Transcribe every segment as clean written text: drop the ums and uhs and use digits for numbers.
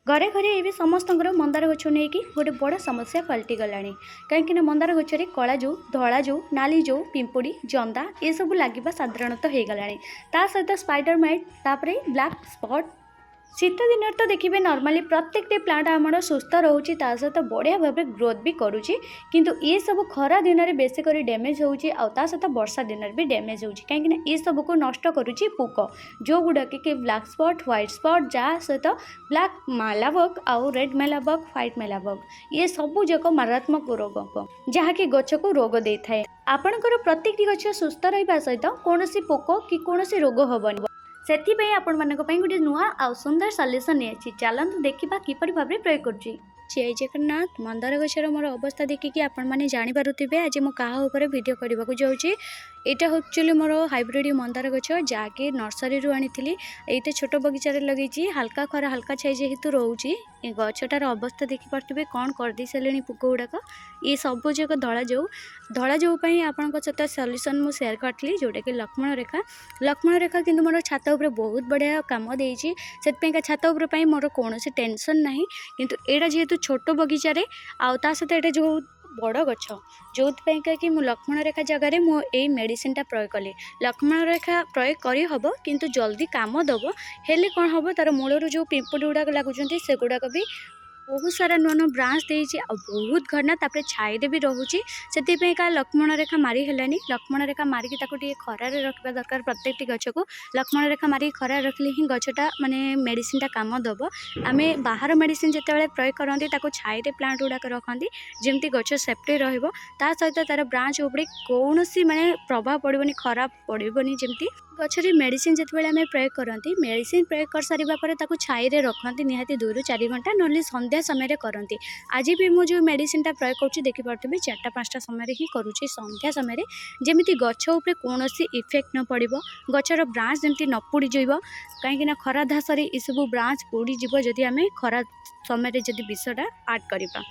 घरे घरे ये समस्त मंदार गछ नहीं कि गोटे बड़ समस्या पलटि गलानी कहीं मंदार गचरे कला जो धला जो नाली जो पिंपुड़ी जंदा ये सब लगे साधारणतः हो गलानी ता सहित स्पाइडर माइट तापरे ब्लैक स्पॉट शीत दिन तो देखिए नॉर्मली प्रत्येक प्लांट आम सुस्थ रोचे सहित बढ़िया भाव ग्रोथ भी करुच्ची किंतु ये सब खरा दिन में बेस कर डैमेज होता सहित वर्षा दिन भी डैमेज होची कहीं ये सब को नष्ट करुच्ची पोक जो गुड़ाक कि ब्लैक स्पॉट व्हाइट स्पॉट जहाँ सहित ब्लैक मालाबग आउ रेड मालाबग व्हाइट मालाबग ये सबू जाक मारात्मक रोग जहाँकि गछ को रोग दे थाए आपणकर प्रत्येक गछ सुस्थ रहा सहित कौन पोक कि कौन रोग हेनी से आपण मान गोटे नुआ आ सुंदर सल्यूशन नहीं चलतु देखा किपर भाव में प्रयोग कर जय जगन्नाथ मंदार गचर मोर अवस्था देखिकी आपण मैंने जापे आज मो क्या वीडियो करने को जाऊँगी यहाँ एक्चुअली मोर हाइब्रिड मंदार गच जहाँकि नर्सरी आनी ये छोट बगीचार लगे हल्का खरा हल्का छाई जेहेतु रोचे गछटार अवस्था देखिपे कौन करदे सारे पोक गुड़ाक ये सब जाक धला जो आपण सहित सल्यूशन मुझे सेयार करी जोटा कि लक्ष्मण रेखा किंतु मोर छात उपर बहुत बढ़िया कम देती से छात उपर मोर कौन टेंशन ना किंतु एटा जेहेतु छोट बगीचारे आ सहित एटा जो बड़ गछ जो कि लक्ष्मण रेखा जगार मुझे मेडिसिन प्रयोग कली लक्ष्मण रेखा प्रयोग करी हब किंतु जल्दी काम दब हेले कौन हम तार मूलर जो पिंपुड़ी गुड़ाक लगुच से गुड़ाक भी बहुत सारा नुआ नुआ ब्रांच देती बहुत घना तापर छाईरे भी रोचे से का लक्ष्मण रेखा मारी हेलानी लक्ष्मण रेखा मारिकी खरार रखा दरकार प्रत्येक गछ को लक्ष्मण रेखा मारिक खरार रखिले ही गछटा माने मेडिसिनटा काम दब आमे बाहर मेडिसिन जिते प्रयोग करती छाईरे प्लांट गुड़ाक रखती जमती गछ सेफ्टी रहा सहित तार ब्रांच उपरे कौन माने प्रभाव पड़ोनी खराब पड़ोनी जमती गचरे मेडिसिन जिते आम प्रयोग करती मेडिसिन प्रयोग कर सारा छाईरे रखती निहाती 2 ରୁ 4 घंटा ना संध्या समय करती आज भी मुझे मेडिसिनटा प्रयोग कर देखिपे 4टा-5टा समय ही करुँचे संध्या समय जमी गछ उपरे कौन इफेक्ट न पड़ो गचर ब्रांच जमी न पोड़ जाइब कहीं खरा धासरे ये सब ब्रांच पोड़ीज जदि आम खरा समय जदि विषटा आड करवा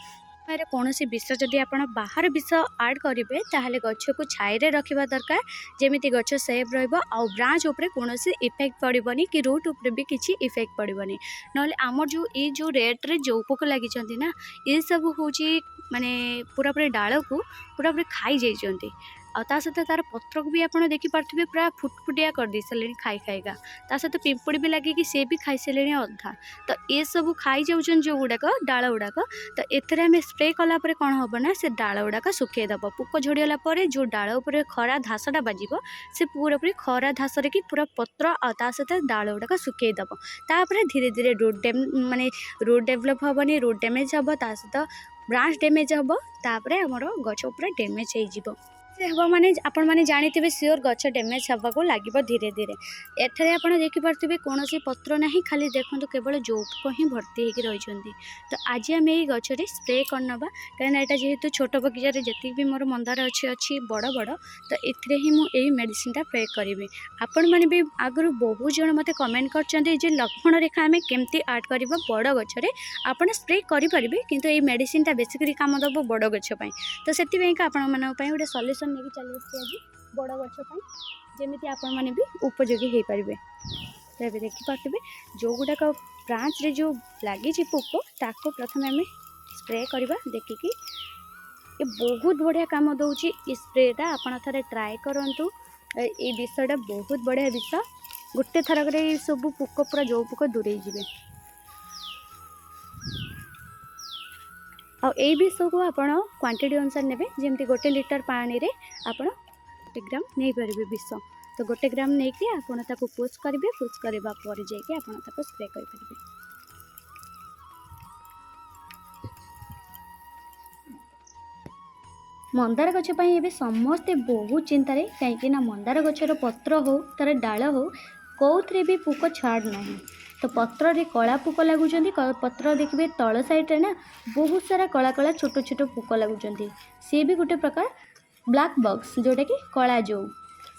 कौन विष जदि आप बाहर विष आड करेंगे ताहले गछ को छाईरे रखा दरकार जमी गछ सेफ रहा ब्रांच उपरे कौन इफेक्ट पड़ोनी कि रूट उपरे भी किसी इफेक्ट पड़ोनी ना आम जो रेट्रे जो पोक लगी ना ये सब हूँ माने पूरापूरी डाल को पूरापूरी खाई जाइए आ सहित तार पत्र को भी आप देखिपे पूरा फुटफुटिया कर दे सारे खाई खाईका सहित पिंपुड़ी भी लगे कि सी भी खाई सारे अधा तो ये सब खाई जाऊन जो गुड़ाक डाल गुड़ाक तो एम स्प्रे कलापर कौन हम ना से डाल गुड़ाक सुखेदब पोक झड़गला जो डाल उपर खरा धासटा बाजिब से पूरापूरी खरा धासरे कि पूरा पत्र आ सहित डाल गुड़ाक सुखेदब तापर धीरे धीरे माने रूट डेभलप हेनी रूट डैमेज हम सहित ब्रांच डैमेज हम तापर आमर गछ पूरा डैमेज हो हम माने आपण माने जानिथिबे सियोर गछ डैमेज होगा लगे धीरे धीरे एठारे आपण देखिपे कौन पत्र ना खाली देखो केवल जौक ही भर्ती होकर रही तो आज आम ये गचरे स्प्रे करना कहीं यहाँ जेहेतु छोट बगीचार जी भी मोर मंदार अच्छी बड़ बड़ तो ये ही मुझे मेडिसिनटा प्रयोग करी आपण मैंने भी आगु बहुत जन मत कमेंट कर लक्ष्मण रेखा आम केमती आड कर बड़ गचरे आपड़ स्प्रे करेंगे किंतु ये मेडिसिनटा बेसिकली काम दब बड़ गछपाई तो से गोटे सल्यूशन नहीं चलिए आज बड़ गछपाई जमी आपण मैंने भी उपयोगी हो पारे तो ये देखिपे जो गुड़ाक ब्रांच रे जो लगी पोक ताको प्रथम आम स्प्रे करवा देखिकी ये बहुत बढ़िया काम दौर ये स्प्रेटा आपड़ थे ट्राए करूँ ये विषटा बहुत बढ़िया विष गोटे थरक सब पोक पूरा जो पोक दूरे जाए और ये विष को आप क्वांटिटी अनुसार ने जमी 1 लीटर पानी रे आप 1 ग्राम नहीं पारे विष तो 1 ग्राम नहीं कि आपको पुश करेंगे पुश करने पर जाकि स्प्रे करेंगे मंदार गछपाई ये समस्ते बहुत चिंतार कहीं मंदार गछर पत्र हो तार डाल हो कौन भी पोक छाड़ ना तो पत्र रे कला पोक लगुच पत्र देखिए तल साइड ना बहुत सारा कला कला छोट छोट पोक लगुच सी भी गोटे प्रकार ब्लैक बॉक्स जोटा कि कला जो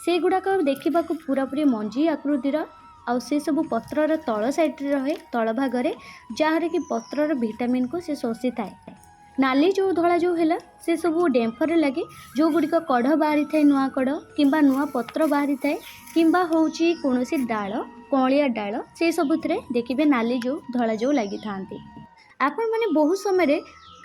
से गुड़ाक देखा पूरापूरी मंजी आकृतिर आउ से सब पत्रर तल साइड रहे तल भाग जहाँ कि पत्रर विटामिन को से शोषी थाए नाली जो धला जो है से सब डेम्फर लगे जो गुड़िक कढ़ बाहरी थाए नुआ कढ़ कि नुआ पत्र बाहरी थाए कि हूँ कौन डाल कलिया डाल से सबुत देखिए नाली जो धला जो लगी था आपण मैंने बहुत समय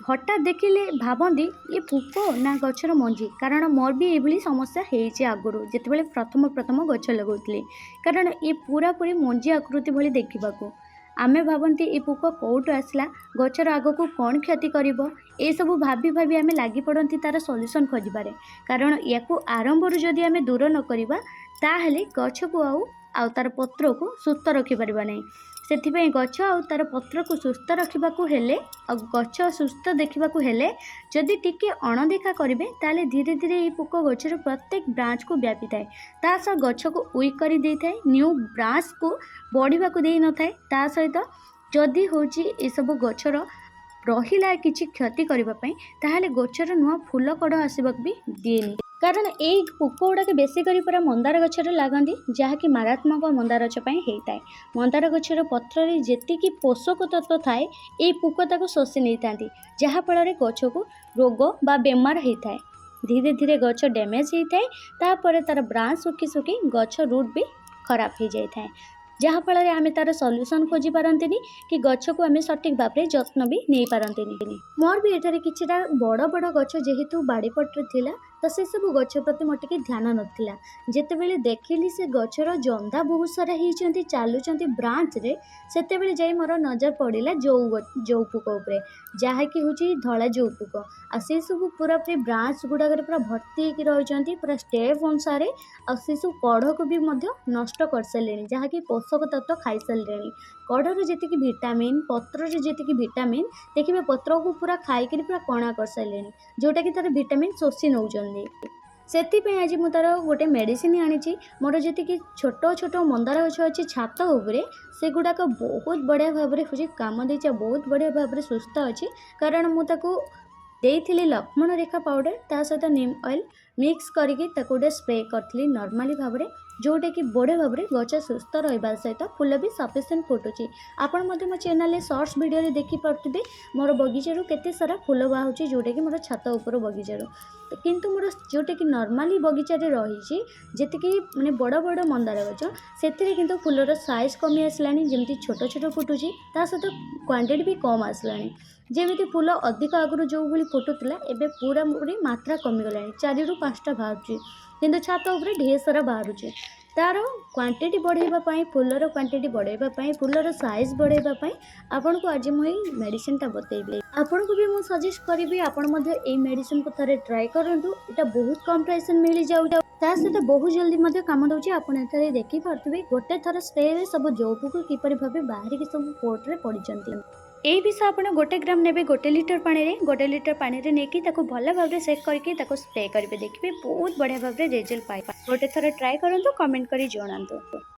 हठात देखिले भावती ये पुक ना गचर मंजी कारण मोर भी ये समस्या है आगुरी जिते प्रथम प्रथम गच लगौली कारण ये पूरा पूरी मंजी आकृति भली देखा आमे भावती ये पुक कौटू आसला गचर आग को कौन क्षति कर सब भाभी भाभी आमे लगी पड़ती तार सल्यूशन खोजबार कारण या आरंभ जदि आमे दूर न करवा ताहले गछ को आउ तार पत्र को सुस्थ रखिपर नहीं से गछ आउ तार पत्र को सुस्थ रखा गछ सुस्थ देखा जदि टिके अणदेखा करेंगे ताले धीरे धीरे ये पुक गचर प्रत्येक ब्रांच को व्यापी थाए तासह गछ को वीक कर दे थाए न्यू ब्रांच को बढ़ा को दे न थाए ता सहित जदि हूँ ये सब गचर रहिला किछि क्षति करने ताहले गचर नुआ फूल कड़ आसवाक भी दिएनि कारण ये पुक गुड़ाक बेसी कर पूरा मंदार गचर लगती जहाँकि मारात्मक मंदार गछ होता है मंदार गचर पत्र जेतिकी पोषक तत्व थाए ये पुक ताको शोषि नहीं था जहाँफल गछ को रोग बा बेमार होता है धीरे धीरे गछ डैमेज होता है तापर तार ब्रांच सुखी सुखी गछ रूट भी खराब हो जाए जहाँफल आम तार सल्यूशन खोजी पारती कि गछ को आम सठिक भाव में जत्न भी नहीं पारती मोर भी एठारे किछिटा बड़ बड़ गछ जेहेतु बाड़ीपट्रे थिला तो से सब गछ प्रति मोर टिके ध्यान नथिला जेतेबेले देखिली से गछर जंदा बहुत सारा होती चलुंट ब्रांच रे सेतेबेले जाई मोर नजर पड़ा जौ पुक उपरे जहाँकि हूँ धला जौ पुक आ से सब पूरा पूरी ब्रांच गुड़ाक पूरा भर्ती रही पूरा स्टेप अनुसार आ से सब कढ़ को भी नष्ट कर सारे जहाँकि पोषक तत्व खाई सारे कढ़र जी भिटामिन पत्र जी भिटामिन देखिए पत्र को पूरा खाई पूरा कणा कर सारे जोटा कि तार भिटामिन शोषि नौ से आज मुझे तार गोटे मेडिसिन आनी मोर जी छोट छोट मंदार गछ अच्छी छात उपरे से गुड़ाक बहुत बढ़िया भाव में हूँ काम दे बहुत बढ़िया भाव में सुस्थ अच्छी कारण मुझे देइथिली लक्ष्मण रेखा पाउडर ता सहित नीम ऑयल मिक्स करके गोटे स्प्रे करी नॉर्मली भाव में जोटा कि बढ़िया भाव में गछ सुस्थ रहा सहित फूल भी सफिशिएंट फुटुची आपण मो चैनल शॉर्ट्स वीडियो देखी पार्थे मोर बगीचारू केते सारा फूल बाहर जोटा कि मोर छात उपर बगीचारू किंतु मोर जोटा कि नॉर्मली बगीचा रही जी माने बड़ बड़ मंदार गछ से किंतु फूलर साइज कमी आसलानी जमी छोट छोट फुटुची ता सहित क्वांटिटी भी कम आसलानी जमी फूल अधिक आगुरी जो भाई फुटुला एवं पूरा पूरी मात्रा कमीगला 4 ରୁ 5टा बाहर किंतु छात उपर ढेर सारा बाहर तार क्वांटिटी बढ़ाई फूलर क्वांटिटी बढ़ाई फूलर साइज बढ़ाई आपन को आज मुझे मेडिसिन बतेबी आपन को भी मुझे सजेस्ट करी आपण मेडिसिन को थे ट्राए करूँ यहाँ बहुत कम प्राइस मिल जाऊ ता सहित बहुत जल्दी काम दूसरी आपड़ देखी पारे गोटे थर स्प्रे सब जौपुक किपर भाव बाहर की सब पोर्ट में पड़ते यही विषय आप 1 ग्राम ने 1 लिटर पानी रे 1 लिटर पानी रे नेकी ताको भल भाव में सेक करके ताको स्प्रे करेंगे देखिए बहुत बढ़िया भाव में रिजल्ट पाए गोटे थर ट्राए करूँ कमेंट करी जणातु।